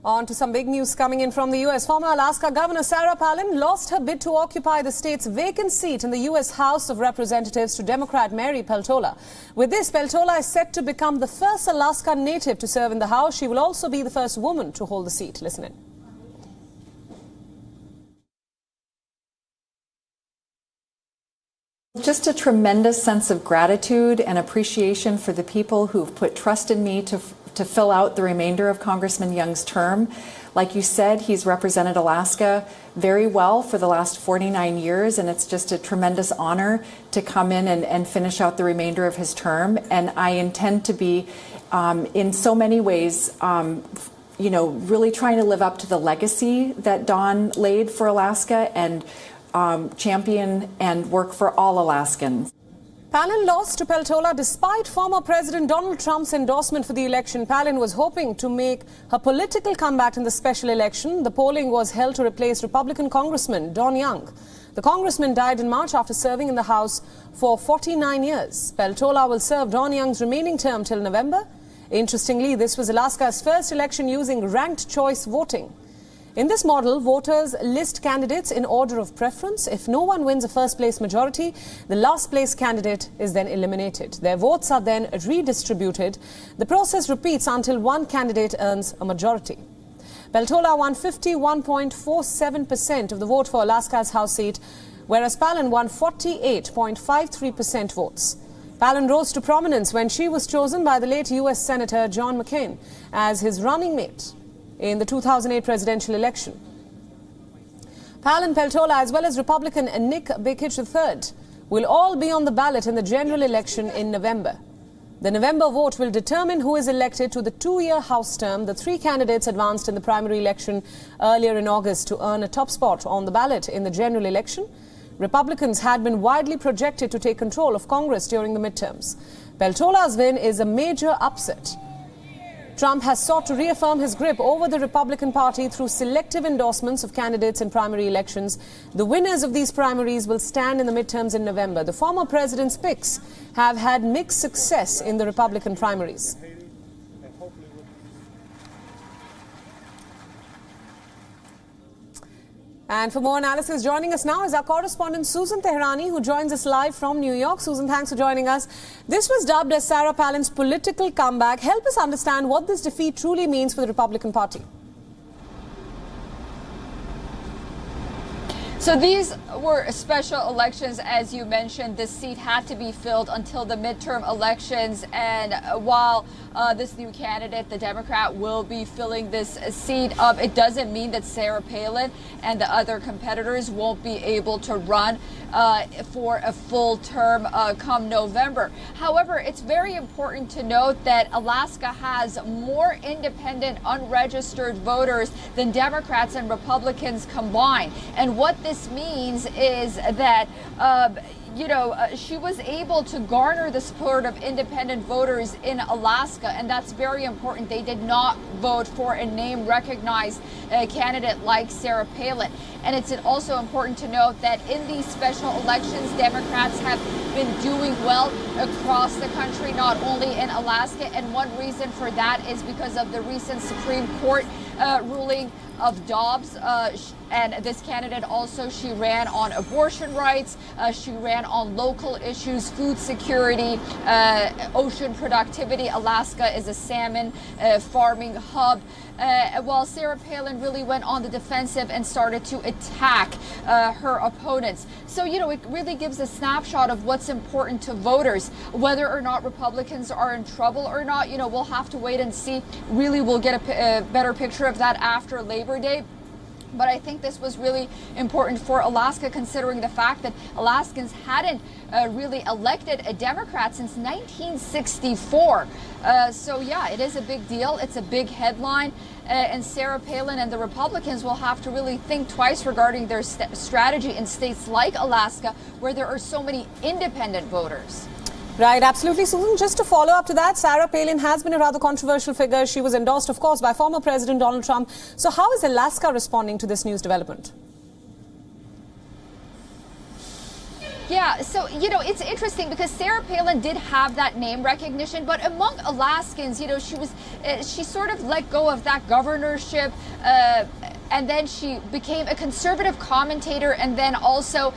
On to some big news coming in from the U.S. Former Alaska Governor Sarah Palin lost her bid to occupy the state's vacant seat in the U.S. House of Representatives to Democrat Mary Peltola. With this, Peltola is set to become the first Alaska native to serve in the House. She will also be the first woman to hold the seat. Listen in. Just a tremendous sense of gratitude and appreciation for the people who've put trust in me to fill out the remainder of Congressman Young's term. Like you said, he's represented Alaska very well for the last 49 years, and it's just a tremendous honor to come in and finish out the remainder of his term. And I intend to be, in so many ways, really trying to live up to the legacy that Don laid for Alaska and champion and work for all Alaskans. Palin lost to Peltola despite former President Donald Trump's endorsement for the election. Palin was hoping to make her political comeback in the special election. The polling was held to replace Republican Congressman Don Young. The congressman died in March after serving in the House for 49 years. Peltola will serve Don Young's remaining term till November. Interestingly, this was Alaska's first election using ranked choice voting. In this model, voters list candidates in order of preference. If no one wins a first-place majority, the last-place candidate is then eliminated. Their votes are then redistributed. The process repeats until one candidate earns a majority. Peltola won 51.47% of the vote for Alaska's House seat, whereas Palin won 48.53% votes. Palin rose to prominence when she was chosen by the late U.S. Senator John McCain as his running mate in the 2008 presidential election. Palin, Peltola, as well as Republican Nick Bakich III, will all be on the ballot in the general election in November. The November vote will determine who is elected to the two-year House term. The three candidates advanced in the primary election earlier in August to earn a top spot on the ballot in the general election. Republicans had been widely projected to take control of Congress during the midterms. Peltola's win is a major upset. Trump has sought to reaffirm his grip over the Republican Party through selective endorsements of candidates in primary elections. The winners of these primaries will stand in the midterms in November. The former president's picks have had mixed success in the Republican primaries. And for more analysis, joining us now is our correspondent Susan Tehrani, who joins us live from New York. Susan, thanks for joining us. This was dubbed as Sarah Palin's political comeback. Help us understand what this defeat truly means for the Republican Party. So these were special elections, as you mentioned. This seat had to be filled until the midterm elections. And while this new candidate, the Democrat, will be filling this seat, it doesn't mean that Sarah Palin and the other competitors won't be able to run for a full term come November. However, it's very important to note that Alaska has more independent, unregistered voters than Democrats and Republicans combined. And what this means is that she was able to garner the support of independent voters in Alaska, and that's very important. They did not vote for a name-recognized candidate like Sarah Palin. And it's also important to note that in these special elections, Democrats have been doing well across the country, not only in Alaska. And one reason for that is because of the recent Supreme Court ruling of Dobbs. And this candidate also, she ran on abortion rights, she ran on local issues, food security, ocean productivity. Alaska is a salmon farming hub. While Sarah Palin really went on the defensive and started to attack her opponents. So, it really gives a snapshot of what's important to voters. Whether or not Republicans are in trouble or not, we'll have to wait and see. Really, we'll get a better picture of that after Labor Day. But I think this was really important for Alaska, considering the fact that Alaskans hadn't really elected a Democrat since 1964. So, yeah, it is a big deal. It's a big headline. And Sarah Palin and the Republicans will have to really think twice regarding their strategy in states like Alaska, where there are so many independent voters. Right, absolutely, Susan. Just to follow up to that, Sarah Palin has been a rather controversial figure. She was endorsed, of course, by former President Donald Trump. So how is Alaska responding to this news development? Yeah, so, you know, it's interesting because Sarah Palin did have that name recognition, but among Alaskans, you know, she sort of let go of that governorship, and then she became a conservative commentator, and then also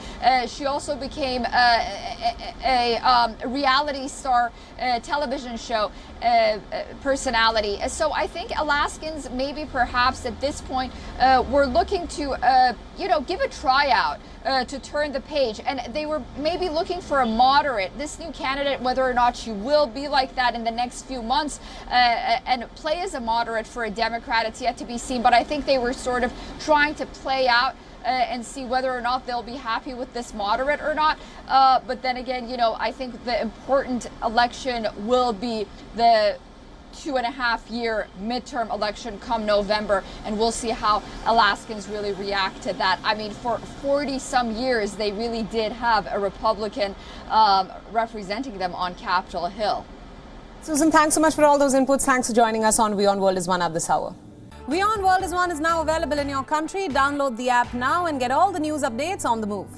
she also became a reality star television show personality. So I think Alaskans maybe perhaps at this point were looking to, you know, give a tryout to turn the page, and they were maybe looking for a moderate. This new candidate, whether or not she will be like that in the next few months and play as a moderate for a Democrat, it's yet to be seen. But I think they were sort of trying to play out and see whether or not they'll be happy with this moderate or not. But then again, you know, I think the important election will be the 2.5-year midterm election come November, and we'll see how Alaskans really react to that. I mean, for 40-some years, they really did have a Republican representing them on Capitol Hill. Susan, thanks so much for all those inputs. Thanks for joining us on WION World is One at this hour. WION World is One is now available in your country. Download the app now and get all the news updates on the move.